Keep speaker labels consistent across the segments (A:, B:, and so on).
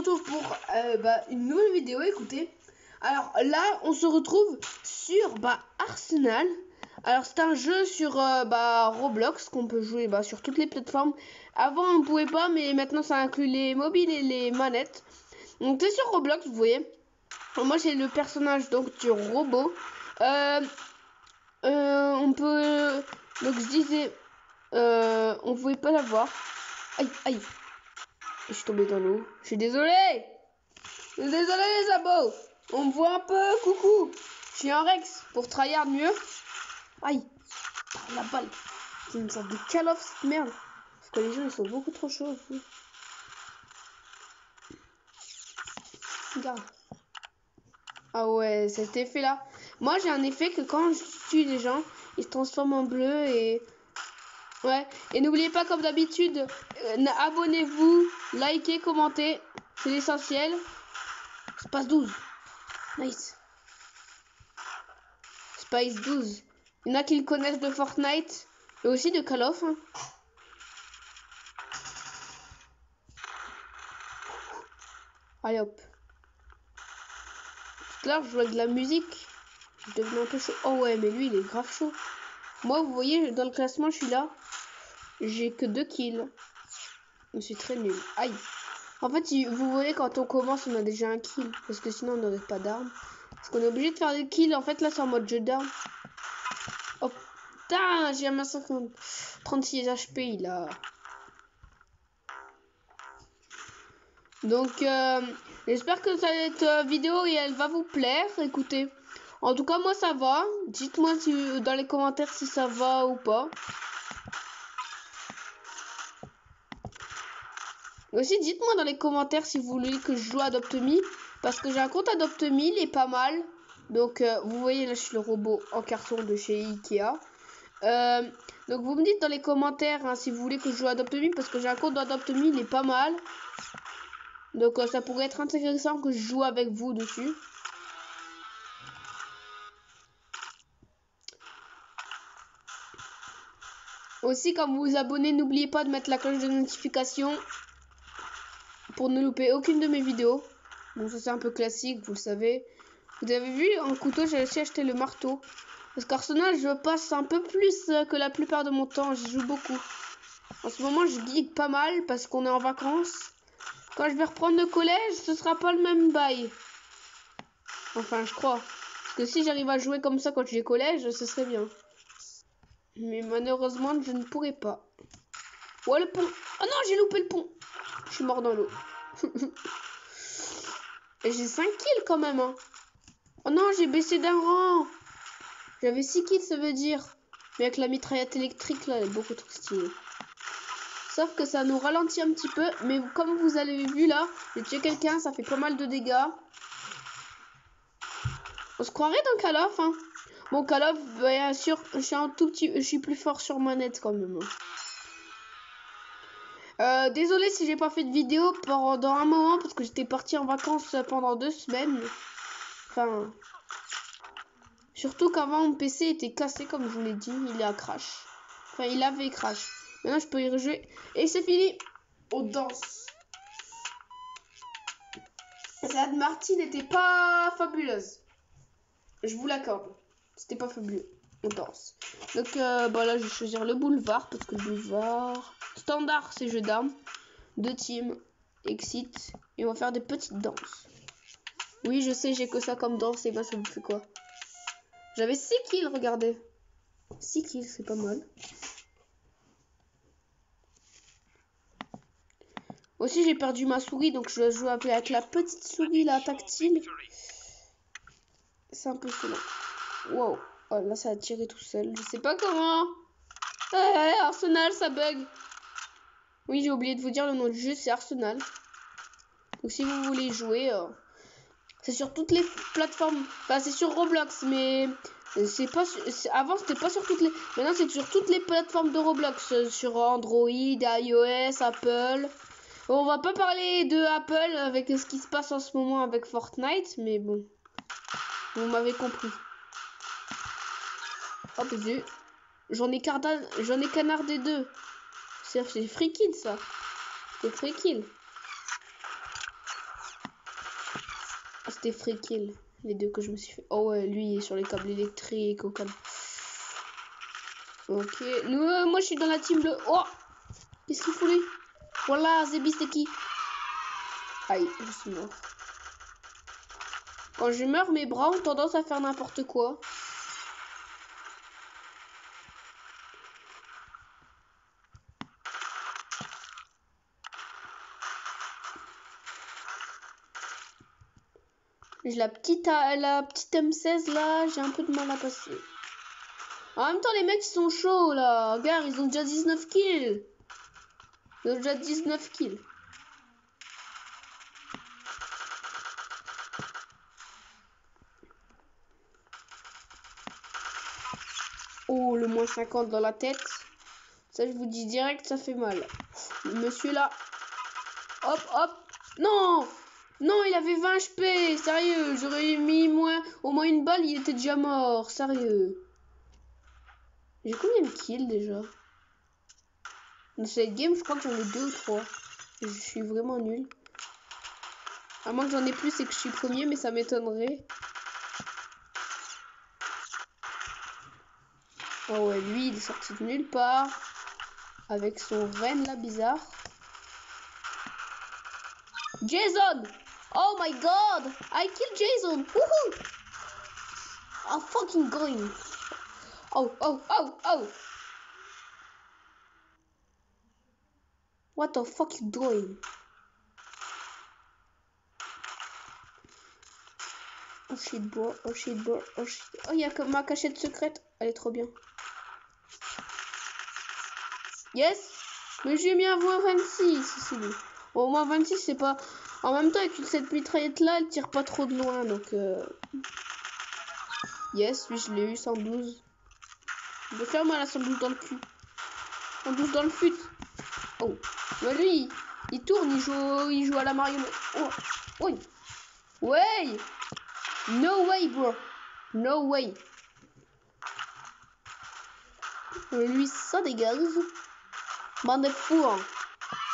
A: retrouve pour une nouvelle vidéo, écoutez. Alors là, on se retrouve sur Arsenal. Alors c'est un jeu sur Roblox qu'on peut jouer sur toutes les plateformes. Avant on ne pouvait pas, mais maintenant ça inclut les mobiles et les manettes. Donc c'est sur Roblox, vous voyez. Moi j'ai le personnage donc du robot. On peut... Donc je disais... on pouvait pas l'avoir. Aïe, aïe. Je suis tombée dans l'eau. Je suis désolé. Désolé les abos. On me voit un peu. Coucou. Je suis un Rex pour tryhard mieux. Aïe. La balle. C'est une sorte de Call of cette merde. Parce que les gens ils sont beaucoup trop chauds. Regarde. Ah ouais, cet effet là. Moi j'ai un effet que quand je tue des gens, ils se transforment en bleu et... Ouais, et n'oubliez pas comme d'habitude, abonnez-vous, likez, commentez, c'est l'essentiel. Space 12. Nice. Space 12. Il y en a qui le connaissent de Fortnite et aussi de Call of. Hein. Allez hop. Tout à l'heure je jouais avec de la musique. Je devenais un peu chaud. Oh ouais, mais lui il est grave chaud. Moi vous voyez dans le classement je suis là. J'ai que 2 kills. Je suis très nul. Aïe. En fait, vous voyez, quand on commence, on a déjà un kill. Parce que sinon, on n'aurait pas d'armes. Parce qu'on est obligé de faire des kills. En fait, là, c'est en mode jeu d'armes. Oh, putain, j'ai un 36 HP, là. Donc, j'espère que cette vidéo, elle va vous plaire. Écoutez. En tout cas, moi, ça va. Dites-moi dans les commentaires si ça va ou pas. Aussi, dites-moi dans les commentaires si vous voulez que je joue à Adopt-Me. Parce que j'ai un compte Adopt-Me, il est pas mal. Donc, vous voyez, là, je suis le robot en carton de chez Ikea. Donc, vous me dites dans les commentaires si vous voulez que je joue à Adopt-Me. Parce que j'ai un compte Adopt-Me, il est pas mal. Donc, ça pourrait être intéressant que je joue avec vous dessus. Aussi, quand vous vous abonnez, n'oubliez pas de mettre la cloche de notification. Pour ne louper aucune de mes vidéos. Bon, ça c'est un peu classique, vous le savez. Vous avez vu, en couteau, j'ai aussi acheté le marteau. Parce qu'Arsenal, je passe un peu plus que la plupart de mon temps. J'y joue beaucoup. En ce moment, je geek pas mal parce qu'on est en vacances. Quand je vais reprendre le collège, ce sera pas le même bail. Enfin, je crois. Parce que si j'arrive à jouer comme ça quand j'ai collège, ce serait bien. Mais malheureusement, je ne pourrai pas. Ouais, le pont. Oh non, j'ai loupé le pont. Je suis mort dans l'eau. Et j'ai 5 kills quand même. Hein. Oh non, j'ai baissé d'un rang. J'avais 6 kills, ça veut dire. Mais avec la mitraillette électrique, là, elle est beaucoup trop stylée. Sauf que ça nous ralentit un petit peu. Mais comme vous avez vu, là, j'ai tué quelqu'un, ça fait pas mal de dégâts. On se croirait dans Call of, hein. Bon, Call of, bien sûr, je suis plus fort sur manette quand même. Désolé si j'ai pas fait de vidéo pendant un moment parce que j'étais partie en vacances pendant 2 semaines. Enfin, surtout qu'avant mon PC était cassé comme je vous l'ai dit, il est à crash. Enfin, il avait crash. Maintenant je peux y rejouer et c'est fini. On danse. Cette Marty n'était pas fabuleuse. Je vous l'accorde. C'était pas fabuleux. On danse. Donc là je vais choisir le boulevard parce que le boulevard standard c'est jeu d'armes. 2 teams, exit, et on va faire des petites danses. Oui, je sais, j'ai que ça comme danse, et ben ça me fait quoi? J'avais 6 kills, regardez. 6 kills, c'est pas mal. Aussi, j'ai perdu ma souris, donc je dois jouer avec la petite souris, là, tactile. C'est un peu cela. Wow. Oh, là, ça a tiré tout seul. Je sais pas comment. Arsenal, ça bug. Oui, j'ai oublié de vous dire le nom du jeu, c'est Arsenal. Donc si vous voulez jouer, c'est sur toutes les plateformes. Enfin, c'est sur Roblox, mais c'est pas. Avant, c'était pas sur toutes les. Maintenant, c'est sur toutes les plateformes de Roblox, sur Android, iOS, Apple. Bon, on va pas parler de Apple avec ce qui se passe en ce moment avec Fortnite, mais bon, vous m'avez compris. Hop, j'en ai canardé 2. C'est free kill ça. C'est free kill. c'était free kill. Les deux que je me suis fait. Oh ouais, lui il est sur les câbles électriques au calme. Ok. Moi je suis dans la team bleue. Oh, qu'est-ce qu'il faut lui? Voilà, Zébi c'est qui? Aïe, je suis mort. Quand je meurs, mes bras ont tendance à faire n'importe quoi. J'ai la petite M16 là, j'ai un peu de mal à passer. En même temps, les mecs ils sont chauds là. Regarde, ils ont déjà 19 kills. Ils ont déjà 19 kills. Oh, le moins 50 dans la tête. Ça, je vous dis direct, ça fait mal. Le monsieur là. Hop, hop. Non! Non, il avait 20 HP. Sérieux, j'aurais mis au moins une balle, il était déjà mort. Sérieux. J'ai combien de kills déjà? Dans cette game, je crois que j'en ai 2 ou 3. Je suis vraiment nul. À moins que j'en ai plus et que je suis premier, mais ça m'étonnerait. Oh ouais, lui, il est sorti de nulle part. Avec son reine là, bizarre. Jason! Oh my god! I killed Jason! Woohoo! I'm fucking going! Oh, oh, oh, oh! What the fuck you doing? Oh shit bro, oh shit bro, oh shit. Oh, il y a que ma cachette secrète. Elle est trop bien. Yes! Mais j'ai mis un moins 26 ici. Au moins 26 c'est pas... En même temps avec cette mitraillette là, elle tire pas trop de loin donc... Yes, lui je l'ai eu 112. Je vais faire mal à 112 dans le cul. 112 dans le fut. Oh. Mais lui, il tourne, il joue à la marionnette. Oh. Oui. Ouais. No way bro. No way. Mais lui ça dégage. Bande de fous hein.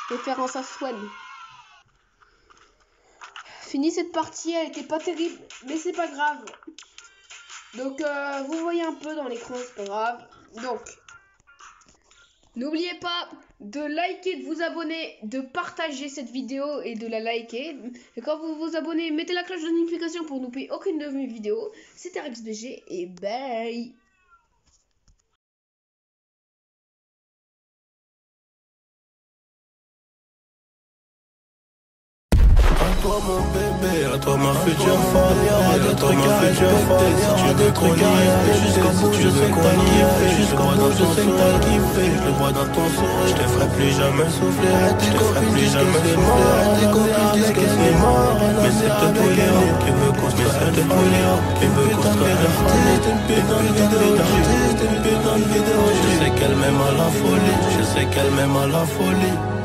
A: Référence à Swan. Fini cette partie, elle était pas terrible, mais c'est pas grave. Donc vous voyez un peu dans l'écran, c'est pas grave. Donc n'oubliez pas de liker, de vous abonner, de partager cette vidéo et de la liker. Et quand vous vous abonnez, mettez la cloche de notification pour ne louper aucune de mes vidéos. C'était RxBG et bye.
B: À toi mon bébé, à toi ma future femme, à toi ma future femme. Si tu veux qu'on y aille jusqu'au bout, je sais qu'on y aille. Jusqu'au bout, je sais que t'as kiffé. Je le vois dans ton sourire, je te ferai plus jamais souffler. Je te ferai plus jamais souffler. Tes copines disent que c'est mort, mais c'est te Pouléo qui veut construire cette Pouléo, qui veut construire la famille. Une putain de vidéo, une putain de vidéo. Je sais qu'elle m'aime à la folie, je sais qu'elle m'aime à la folie.